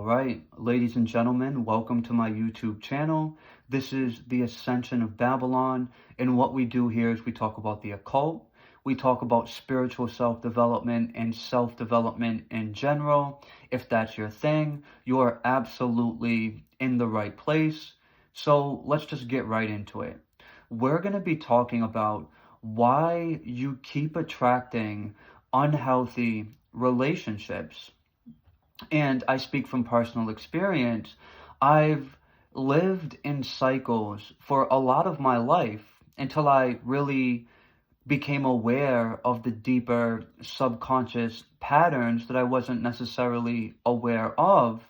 All right, ladies and gentlemen, welcome to my YouTube channel. This is the Ascension of Babylon, and what we do here is we talk about the occult, we talk about spiritual self-development and self-development in general. If that's your thing, you are absolutely in the right place. So let's just get right into it. We're going to be talking about why you keep attracting unhealthy relationships. And I speak from personal experience. I've lived in cycles for a lot of my life until I really became aware of the deeper subconscious patterns that I wasn't necessarily aware of.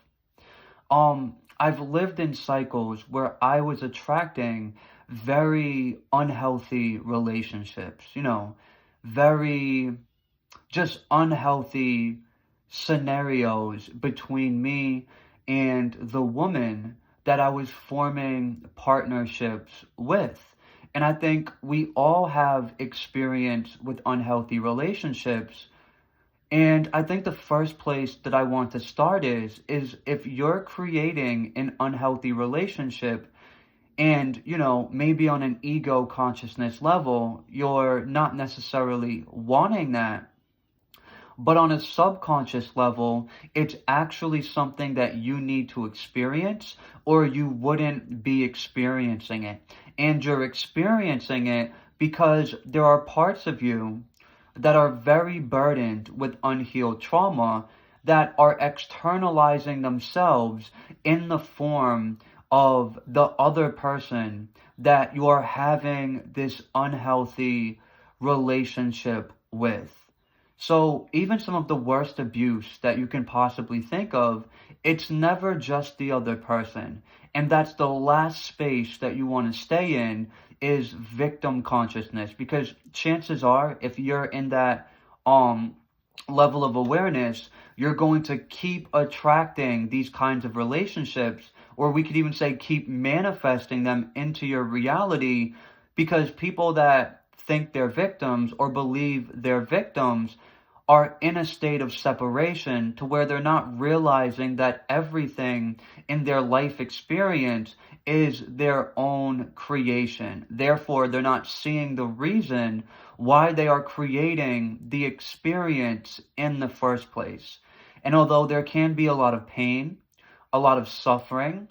I've lived in cycles where I was attracting very unhealthy relationships, very just unhealthy scenarios between me and the woman that I was forming partnerships with. And I think we all have experience with unhealthy relationships. And I think the first place that I want to start is if you're creating an unhealthy relationship and, maybe on an ego consciousness level, you're not necessarily wanting that. But on a subconscious level, it's actually something that you need to experience, or you wouldn't be experiencing it. And you're experiencing it because there are parts of you that are very burdened with unhealed trauma that are externalizing themselves in the form of the other person that you are having this unhealthy relationship with. So even some of the worst abuse that you can possibly think of, it's never just the other person. And that's the last space that you want to stay in, is victim consciousness. Because chances are, if you're in that level of awareness, you're going to keep attracting these kinds of relationships, or we could even say keep manifesting them into your reality, because people that think they're victims or believe they're victims are in a state of separation to where they're not realizing that everything in their life experience is their own creation. Therefore, they're not seeing the reason why they are creating the experience in the first place. And although there can be a lot of pain, a lot of suffering,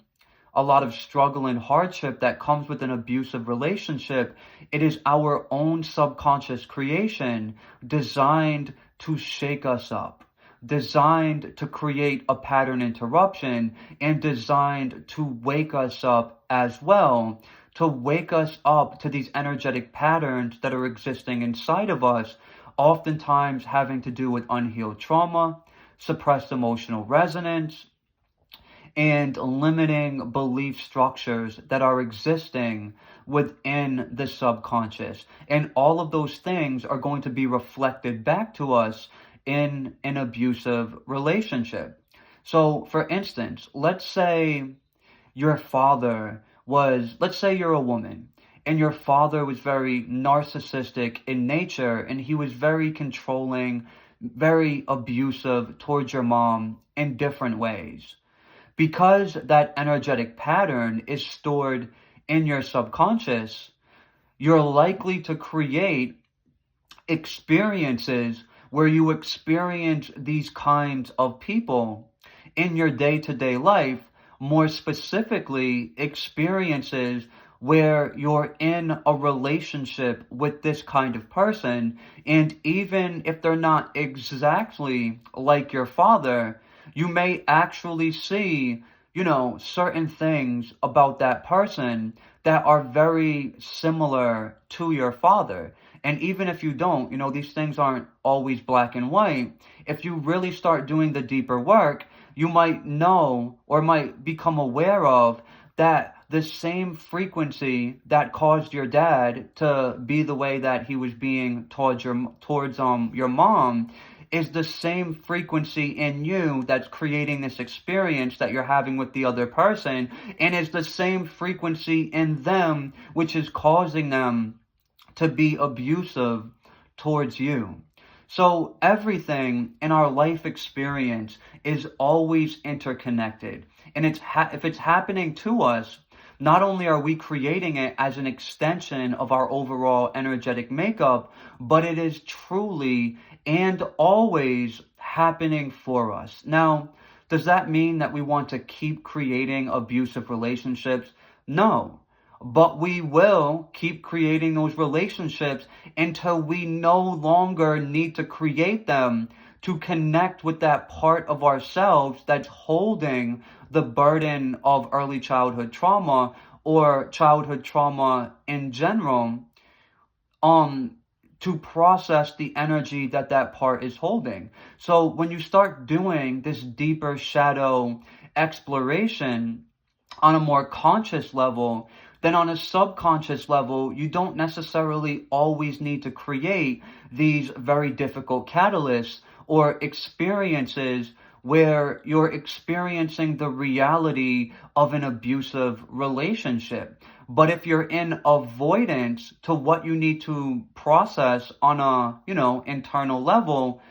a lot of struggle and hardship that comes with an abusive relationship, it is our own subconscious creation designed to shake us up, designed to create a pattern interruption, and designed to wake us up as well, to wake us up to these energetic patterns that are existing inside of us, oftentimes having to do with unhealed trauma, suppressed emotional resonance, and limiting belief structures that are existing within the subconscious. And all of those things are going to be reflected back to us in an abusive relationship. So, for instance, let's say your father let's say you're a woman, and your father was very narcissistic in nature, and he was very controlling, very abusive towards your mom in different ways. Because that energetic pattern is stored in your subconscious, you're likely to create experiences where you experience these kinds of people in your day-to-day life, more specifically experiences where you're in a relationship with this kind of person, and even if they're not exactly like your father, you may actually see, certain things about that person that are very similar to your father. And even if you don't, these things aren't always black and white. If you really start doing the deeper work, you might know or might become aware of that the same frequency that caused your dad to be the way that he was being towards your mom is the same frequency in you that's creating this experience that you're having with the other person, and is the same frequency in them which is causing them to be abusive towards you. So everything in our life experience is always interconnected. And if it's happening to us, not only are we creating it as an extension of our overall energetic makeup, but it is truly and always happening for us. Now, does that mean that we want to keep creating abusive relationships? No. But we will keep creating those relationships until we no longer need to create them to connect with that part of ourselves that's holding the burden of early childhood trauma or childhood trauma in general, um, to process the energy that that part is holding. So when you start doing this deeper shadow exploration on a more conscious level, then on a subconscious level, you don't necessarily always need to create these very difficult catalysts or experiences where you're experiencing the reality of an abusive relationship. But if you're in avoidance to what you need to process on a, internal level,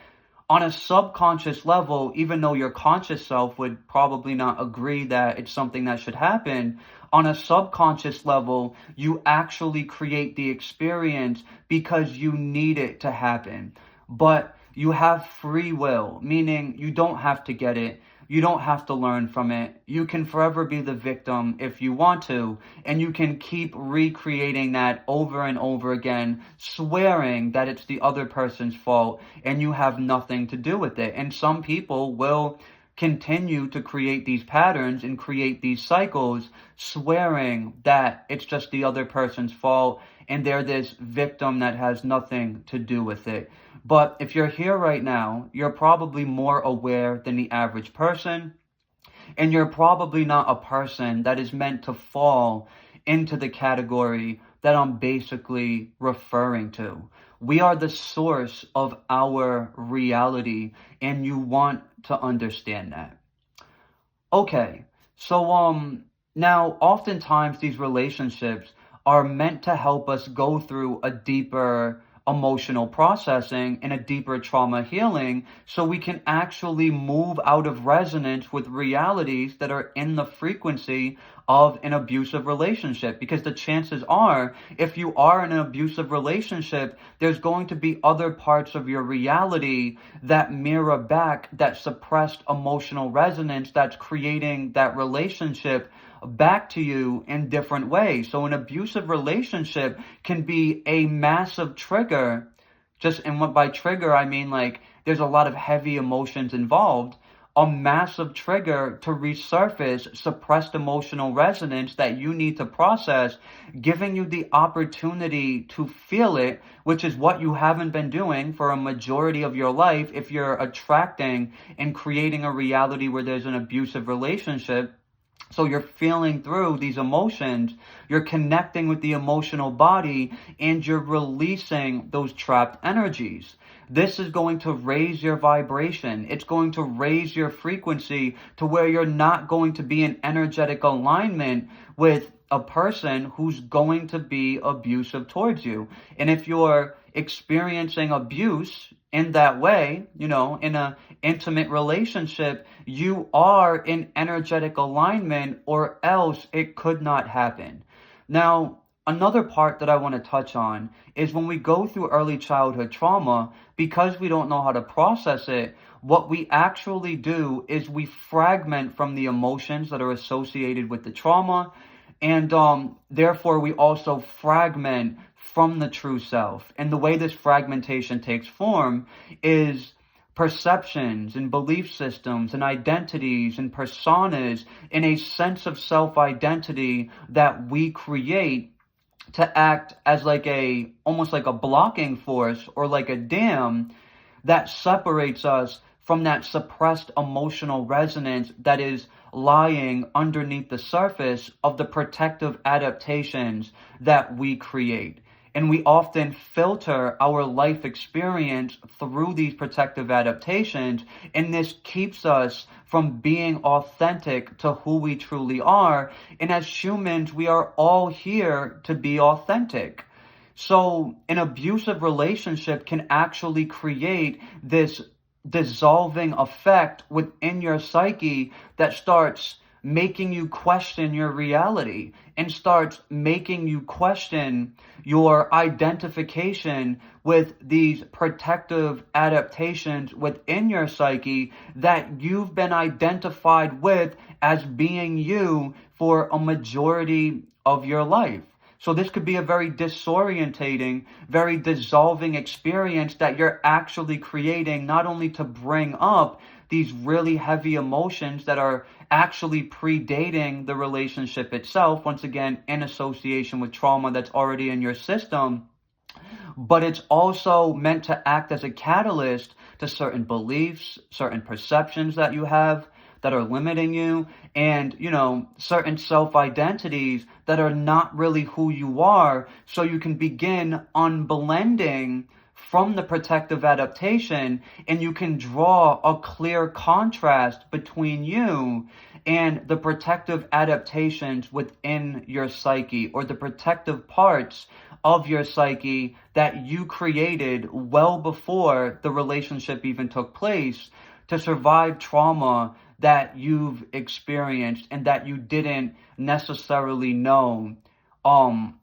on a subconscious level, even though your conscious self would probably not agree that it's something that should happen, on a subconscious level, you actually create the experience because you need it to happen. But you have free will, meaning you don't have to get it. You don't have to learn from it. You can forever be the victim if you want to, and you can keep recreating that over and over again, swearing that it's the other person's fault and you have nothing to do with it. And some people will continue to create these patterns and create these cycles, swearing that it's just the other person's fault and they're this victim that has nothing to do with it. But if you're here right now, you're probably more aware than the average person, and you're probably not a person that is meant to fall into the category that I'm basically referring to. We are the source of our reality, and you want to understand that. Okay, so now oftentimes these relationships are meant to help us go through a deeper emotional processing and a deeper trauma healing so we can actually move out of resonance with realities that are in the frequency of an abusive relationship. Because the chances are, if you are in an abusive relationship, there's going to be other parts of your reality that mirror back that suppressed emotional resonance that's creating that relationship back to you in different ways. So an abusive relationship can be a massive trigger. And what by trigger, I mean like there's a lot of heavy emotions involved. A massive trigger to resurface suppressed emotional resonance that you need to process, giving you the opportunity to feel it, which is what you haven't been doing for a majority of your life if you're attracting and creating a reality where there's an abusive relationship. So you're feeling through these emotions, you're connecting with the emotional body, and you're releasing those trapped energies. This is going to raise your vibration. It's going to raise your frequency to where you're not going to be in energetic alignment with a person who's going to be abusive towards you. And if you're experiencing abuse in that way, in an intimate relationship, you are in energetic alignment, or else it could not happen. Now, another part that I want to touch on is when we go through early childhood trauma, because we don't know how to process it, what we actually do is we fragment from the emotions that are associated with the trauma, and therefore we also fragment from the true self. And the way this fragmentation takes form is perceptions and belief systems and identities and personas in a sense of self-identity that we create to act as almost like a blocking force or like a dam that separates us from that suppressed emotional resonance that is lying underneath the surface of the protective adaptations that we create. And we often filter our life experience through these protective adaptations, and this keeps us from being authentic to who we truly are. And as humans, we are all here to be authentic. So an abusive relationship can actually create this dissolving effect within your psyche that starts making you question your reality and starts making you question your identification with these protective adaptations within your psyche that you've been identified with as being you for a majority of your life. So this could be a very disorientating, very dissolving experience that you're actually creating, not only to bring up these really heavy emotions that are actually predating the relationship itself, once again, in association with trauma that's already in your system, but it's also meant to act as a catalyst to certain beliefs, certain perceptions that you have that are limiting you, and, certain self-identities that are not really who you are, so you can begin unblending from the protective adaptation, and you can draw a clear contrast between you and the protective adaptations within your psyche, or the protective parts of your psyche that you created well before the relationship even took place to survive trauma that you've experienced and that you didn't necessarily know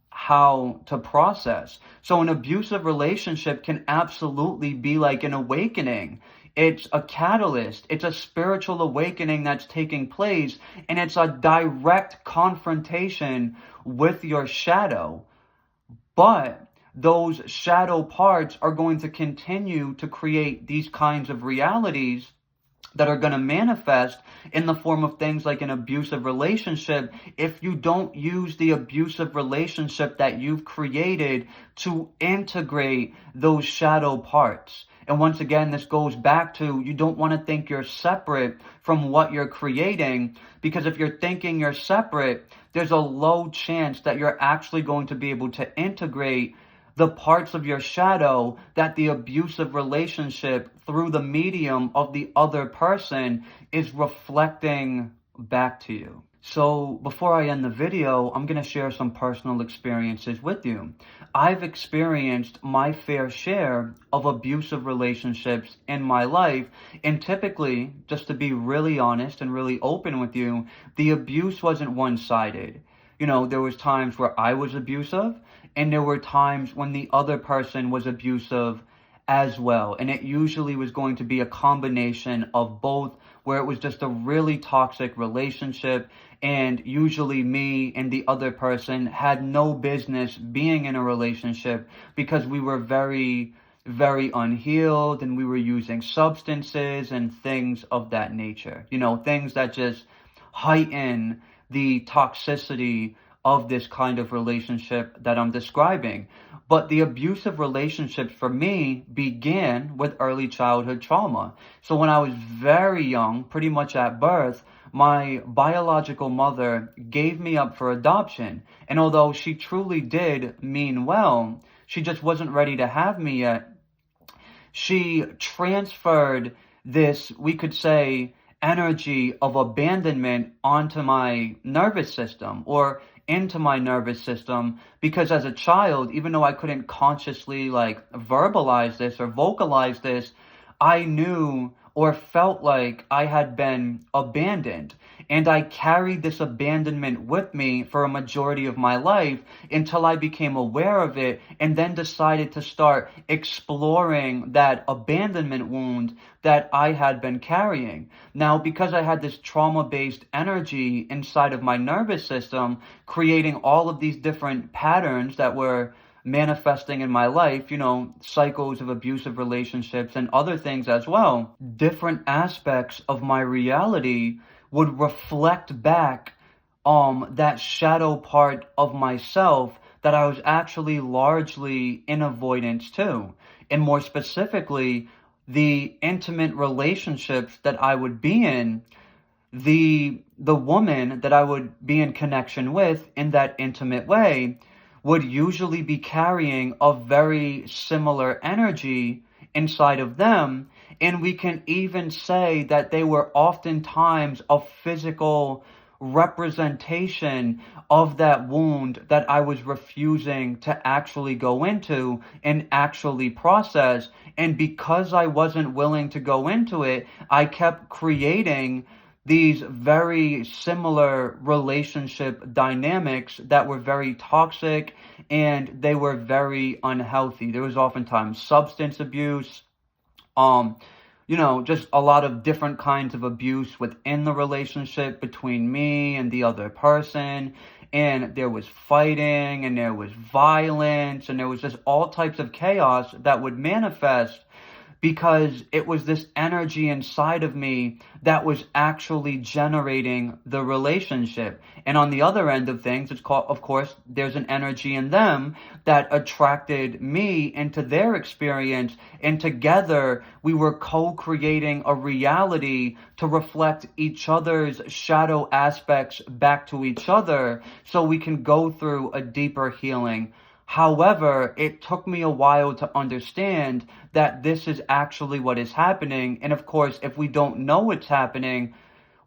how to process. So an abusive relationship can absolutely be like an awakening. It's a catalyst. It's a spiritual awakening that's taking place, and it's a direct confrontation with your shadow. But those shadow parts are going to continue to create these kinds of realities that are going to manifest in the form of things like an abusive relationship if you don't use the abusive relationship that you've created to integrate those shadow parts. And once again, this goes back to, you don't want to think you're separate from what you're creating, because if you're thinking you're separate, there's a low chance that you're actually going to be able to integrate the parts of your shadow that the abusive relationship, through the medium of the other person, is reflecting back to you. So before I end the video, I'm going to share some personal experiences with you. I've experienced my fair share of abusive relationships in my life, and typically, just to be really honest and really open with you, the abuse wasn't one-sided. There was times where I was abusive, and there were times when the other person was abusive as well. And it usually was going to be a combination of both, where it was just a really toxic relationship, and usually me and the other person had no business being in a relationship because we were very, very unhealed, and we were using substances and things of that nature. Things that just heighten the toxicity of this kind of relationship that I'm describing. But the abusive relationships for me began with early childhood trauma. So when I was very young, pretty much at birth, my biological mother gave me up for adoption. And although she truly did mean well, she just wasn't ready to have me yet. She transferred this, we could say, energy of abandonment onto my nervous system, or into my nervous system, because as a child, even though I couldn't consciously verbalize this or vocalize this, I knew or felt like I had been abandoned. And I carried this abandonment with me for a majority of my life until I became aware of it, and then decided to start exploring that abandonment wound that I had been carrying. Now, because I had this trauma-based energy inside of my nervous system, creating all of these different patterns that were manifesting in my life, cycles of abusive relationships and other things as well, different aspects of my reality would reflect back that shadow part of myself that I was actually largely in avoidance to. And more specifically, the intimate relationships that I would be in, the woman that I would be in connection with in that intimate way would usually be carrying a very similar energy inside of them. And we can even say that they were oftentimes a physical representation of that wound that I was refusing to actually go into and actually process. And because I wasn't willing to go into it, I kept creating these very similar relationship dynamics that were very toxic and they were very unhealthy. There was oftentimes substance abuse, um, just a lot of different kinds of abuse within the relationship between me and the other person. And there was fighting and there was violence and there was just all types of chaos that would manifest because it was this energy inside of me that was actually generating the relationship. And on the other end of things, it's called, of course, there's an energy in them that attracted me into their experience. And together we were co-creating a reality to reflect each other's shadow aspects back to each other so we can go through a deeper healing. However, it took me a while to understand that this is actually what is happening. And of course, if we don't know what's happening,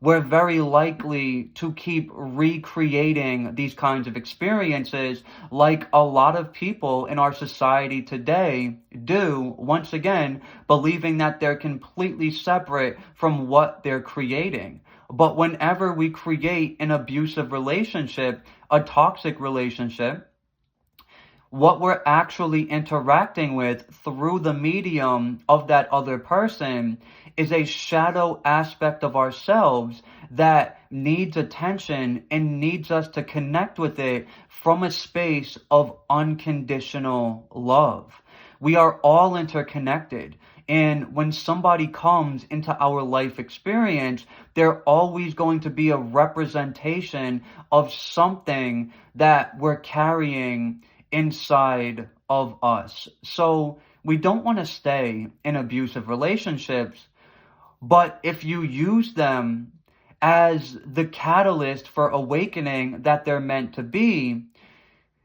we're very likely to keep recreating these kinds of experiences like a lot of people in our society today do, once again, believing that they're completely separate from what they're creating. But whenever we create an abusive relationship, a toxic relationship, what we're actually interacting with through the medium of that other person is a shadow aspect of ourselves that needs attention and needs us to connect with it from a space of unconditional love. We are all interconnected. And when somebody comes into our life experience, they're always going to be a representation of something that we're carrying inside of us. So we don't want to stay in abusive relationships, but if you use them as the catalyst for awakening that they're meant to be,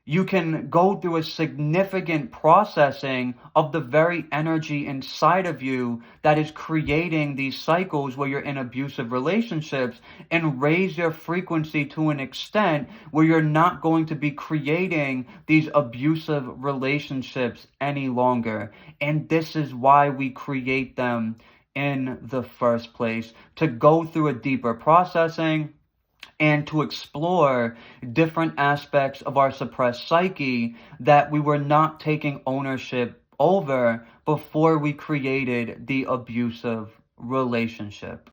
you can go through a significant processing of the very energy inside of you that is creating these cycles where you're in abusive relationships and raise your frequency to an extent where you're not going to be creating these abusive relationships any longer. And this is why we create them in the first place, to go through a deeper processing and to explore different aspects of our suppressed psyche that we were not taking ownership over before we created the abusive relationship.